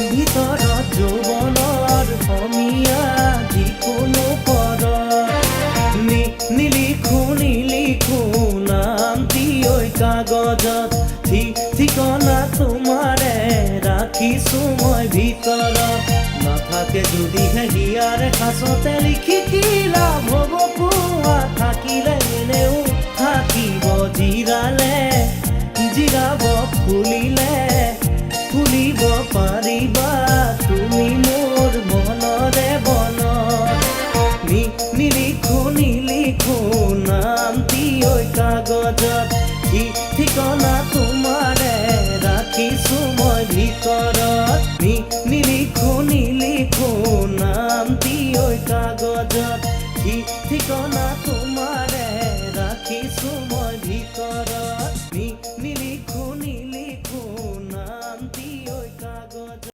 ভিতৰত যৌৱনৰ সমীয়া যিকোনো পদত নিলিখো নামটি ঐ কাগজত ঠিকনা তোমাৰে ৰাখিছো মই ভিতৰত নাথাকে যদিহে হিয়াৰে সাঁচতে লিখি কি লাভ হ'ব কোৱা থাকিলে এনেও থাকিব জিৰাব খুলিব পাৰিবা তুমি মোৰ মনৰে বনত নিলিখো নামটি ঐ কাগজত ঠিকনা তোমাৰে ৰাখিছো মই ভিতৰত